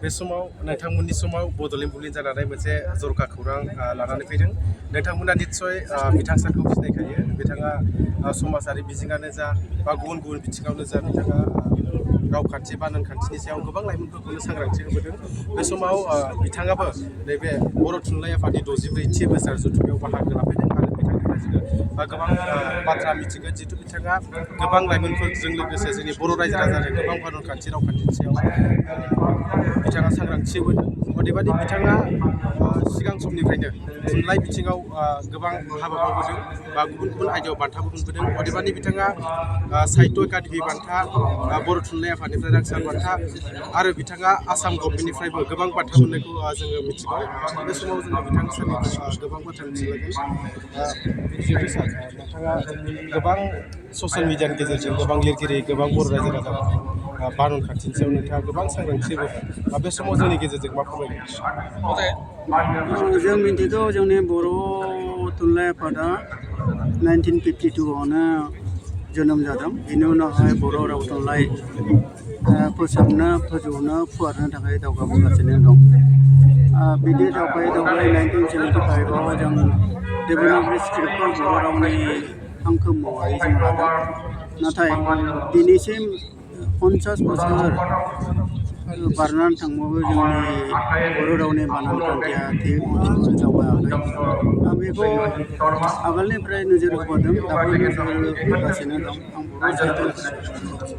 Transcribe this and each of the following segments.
बे समाव नोंथांमोननि समाव बड'लेण्ड बुब्लिन जानानै मोनसे जरखा खौरां लानानै फैदों। नोंथांमोना निस्सय बिथां सारखौ सिनायखायो। बिथाङा समाजारि बिजोङानो जा बा गुबुन गुबुन बिथिङावनो जा बिथाङा रावखान्थि बा नेमखान्थिनि सायाव गोबां लाइमोनफोरखौनो सांग्रांथि होबोदों। बे समाव बिथाङाबो नैबे बर' थुनलाइ आफादनि 64थि बोसोर जथुमायाव बाहागो लाफैदों आरो बिथांनिफ्राय जोङो गोबां बाथ्रा मिथिगोन। जिहेतु बिथाङा गोबां लाइमोनफोरजों लोगोसे जोंनि बर' रायजो राजानो गोबां नेमखान्थि रावखान्थिनि सायाव बिथाङा सांग्रांथि होबोदों। अदेबानि बिथाङा सिगां समनिफ्रायनो थुनलाइ बिथिङाव गोबां हाबा मावबोदों बा गुबुन गुबुन आयदायाव बान्थाबो मोनबोदों। अदेबानि बिथाङा साहित्य एकाडेमि बान्था, बर' थुनलाइ आफादनिफ्राय रांसार बान्था आरो बिथाङा आसाम गभर्नमेन्टनिफ्रायबो गोबां बान्था मोननायखौ जोङो मिथिगौ। बे समाव जोङो बिथां सारनिफ्राय गोबां बाथ्रा मिथिलांगोन। जिहेतु सार नोंथाङा गोबां ससियेल मिडियानि गेजेरजों गोबां लिरगिरि, गोबां बर' रायजो राजाफोरखौ बारन खान्थिनि सायाव नोंथाङा गोबां सांग्रांथि होबोबाय। बे समाव जोंनि गेजेरजों मा फोरमायगोन? जों मिथिगौ जोंनि बर' थुनलाइ आफादा 1952आवनो जोनोम जादों। बेनि उनावहाय बर' राव थुनलाइ फोसाबनो, फोजौनो, फुवारनो थाखाय दावगाबोगासिनो दं। बिदि दावगायै 1975आव जों देबनागरि स्क्रिप्टखौ बर' रावनि हांखो महरै जों लादों। नाथाय दिनैसिम 50 बोसोर बारनानै थांबाबो जोंनि बर' रावनि बानान खान्थिया जौगायाखै। बेखौ आगोलनिफ्राय नोजोर होबोदों, दाबो नोजोर होगासिनो दं। आं बर' साहित्य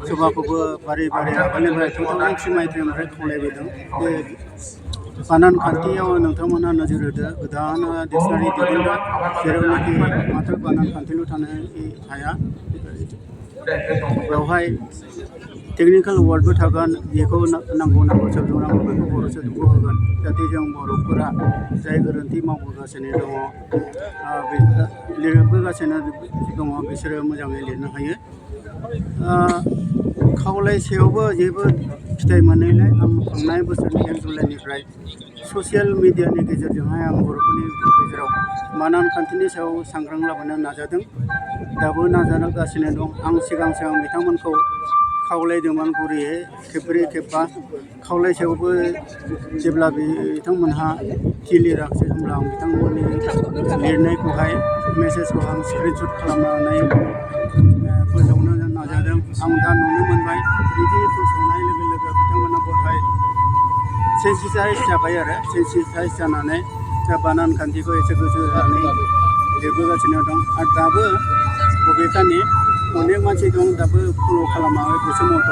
सभाखौबो बारे आगोलनिफ्राय 2003 मायथाइनिफ्राय खावलायबोदों। बे बानान खान्थियाव नोंथांमोनहा नोजोर होदो, गोदान डिक्सनारि दिहुनदो, जेरावनाखि माथ्र बानान खान्थिल' थाया, बेवहाय टेकनिकेल वार्डबो थागोन। बेखौ नांगौ सोदोब नांगौ, बेखौ बर' सोदोबखौ होगोन, जाहाथे जों बर'फोरा जाय गोरोन्थि मावबोगासिनो दङ, लिरबोगासिनो दङ, बिसोरो मोजाङै लिरनो हायो। खावलायसेयावबो जेबो फिथाइ मोनैलाय आं थांनाय बोसोरनि 1 जुलाइनिफ्राय ससियेल मिडियानि गेजेरजोंहाय आं बर'फोरनि गेजेराव बानान खान्थिनि सायाव सांग्रां लाबोनो नाजादों, दाबो नाजागासिनो दं। आं सिगां बिथांमोनखौ खावलायदोंमोन गुरैयै खेबब्रै खेबबा। खावलायसेयावबो जेब्ला बिथांमोनहा थि लिराखिसै, होमब्ला आं बिथांमोननि लिरनायखौहाय मेसेजखौ आं स्क्रिनशट खालामनानै फोसावनो नाजादों। आं दा नुनो मोनबाय बिदि फोसावनाय लोगो लोगो बिथांमोना गथाय सेन्सिटाइज जाबाय आरो सेन्सिटाइज जानानै दा बानान खान्थिखौ एसे गोसो होनानै लिरबोगासिनो दं। आरो दाबो बबेखानि अनेक मानसि दं दाबो फल' खालामाखै, गोसो मथ'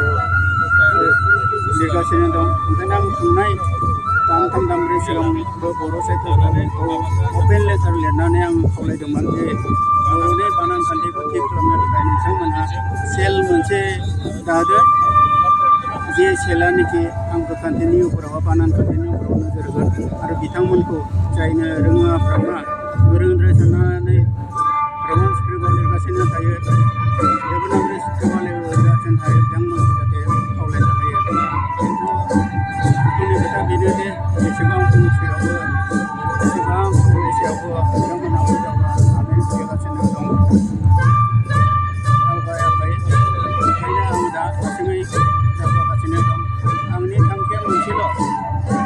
लिरगासिनो दं। ओंखायनो आं थांनाय दानथाम दानब्रै सिगांबो बर' साहित्यखौ अपेन लेटार लिरनानै आं खावलायदोंमोन जे बर'नि बानान खान्थिखौ थि खालामनो थाखाय नोंथांमोनहा सेल मोनसे दादो, जे सेलानोखि हांखो खान्थिनि उपराव बानान खान्थिनि उपराव नोजोर होगोन आरो बिथांमोनखौ जायनो रोङाफ्रामा गोरोंद्राय साननानै रमान स्क्रिप्टआव लिरगासिनो थायो, देबनागरि स्क्रिप्टआव लिरगासिनो थायो, बिथांमोनखौ जाहाथे खावलायनो हायो। खिन्थु दुखुनि खोथा बेनो जे बेसेबां बुंसेयावबो, बेसेबां खावलायसेयावबो बिथांमोनहाबो दावगानानै फैगासिनो दं, दावगायाखै। ओंखायनो आं दा हारसिङै दावगागासिनो दं। आंनि थांखिया मोनसेल'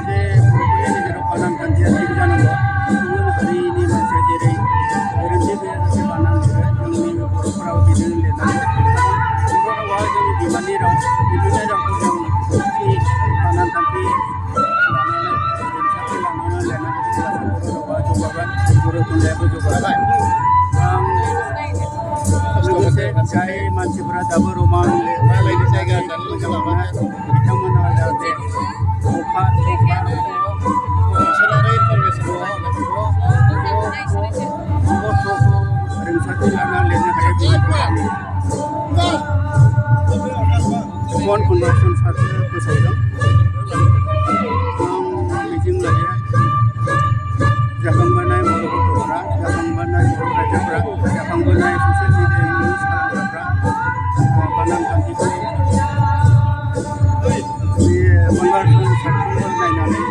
जे बर'फोरनि गेजेराव बानान खान्थिया थिग जानांगौ। गुबुन हारिनि मानसिया जेरै गोरोन्थि गैयाजासे बानान लिरो, जोंनि बर'फोराबो बिदिनो लिरनांगौ। बर' रावा जोंनि बिमानि राव, बिदिनो रावखौ जों थि बानान खान्थि लानानै रिंसारथि लानानै लिरनांगौ। अब्लासो बर' रावा जौगागोन, बर' थुनलाइयाबो जौगागोन। आं लोगोसे जाय मानसिफोरा दाबो रमान लिरनायनि जायगा मोजां मोना, बिथांमोना जाहाथे रोंसारथि लानानै लिरनो हायो। भुवन फाउन्डेसन सारसो फोसावदों। आं मिजिं लायो जाखांबोनाय बर' गथ'फोरा, जाखांबोनाय बर' रायजोफोरा, जाखांबोनाय ससियेल मिडिया इउज खालामग्राफ्रा बानान खान्थिखौ बे कनभार्सन सार्टिफिकेट नायनानै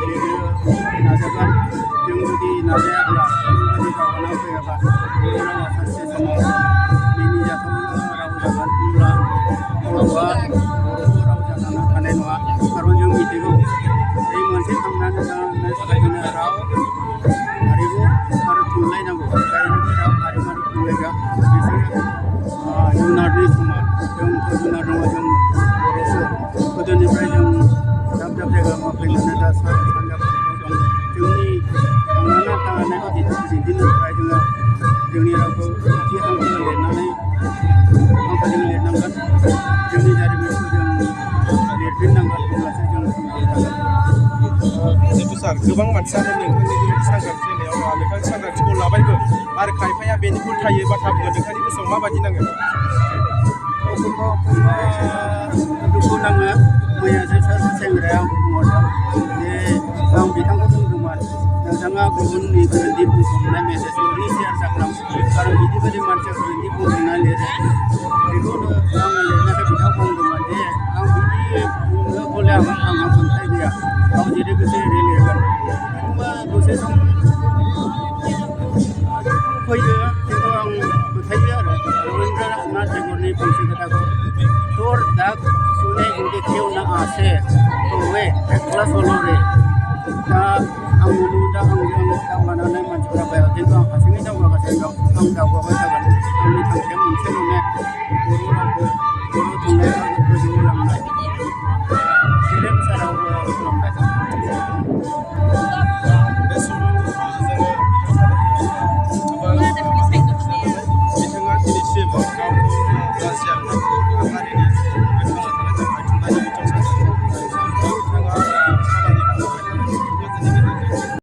लिरनो नाजागोन। जों जुदि नाजायाब्ला, जों जुदि दावगाना फैयाबा, बर' रावा सानसे समाव मिनिजाथाव राव जागोन। होमब्ला बर'आ बर' राव जानानै थानाय नङा। बर'सो गोदोनिफ्राय जों दाब दाब जायगायाव फैनानै दा सानजा भारताव दं जोंनि थांनानै थानायखौ दिन्थिनो थाखाय जोङो जोंनि रावखौ थि हांखोजों लिरनांगोन जोंनि जारिमिनखौ जों लिरफिननांगोन अब्लासो जों थांनानै थागोन। जितु सार गोबां मानसियानो नोंथांनि सांग्रांथि होनायाव नोंथांनि सांग्रांथिखौ लाबायबो आरो खायफाया बेनि उल्थायै बाथ्रा बुङो नोंथांनि गोसोआव माबायदि नाङो? दुखु नाङो मैयासो सासे सेंग्राया आंखौ बुंहरदों जे आं बिथांखौ बुंदोंमोन नोंथाङा गुबुननि गोरोन्थि बुंफबनाय मेसेजखौ रिसेयार दाखालाम खारन बिदि बायदि मानसिया गोरोन्थि बुंफबना लिरो बेखौनो आङो लिरनानै बिथाङा बुंदोंमोन जे आं बिदि बुंनो हले आंहा मोन्थाय गैया गाव जेरै गोसो एरै लिरगोन होनबा दसे सम फैयो खिन्थु आं फोथायो आरो रबीन्द्रनाथ टेगरनि फंसे खोथाखौ तोर दाग सुने जुदि केउ ना आसे तो वे एकला सल' रे दा आं नुनो मोनदों आंजों दावगानानै मानसिफोरा बाया खिन्थु आं हारसिङै दावगागासिनो दं आं दावगाबाय थागोन आंनि थांखिया मोनसेल'नो बर' रावखौ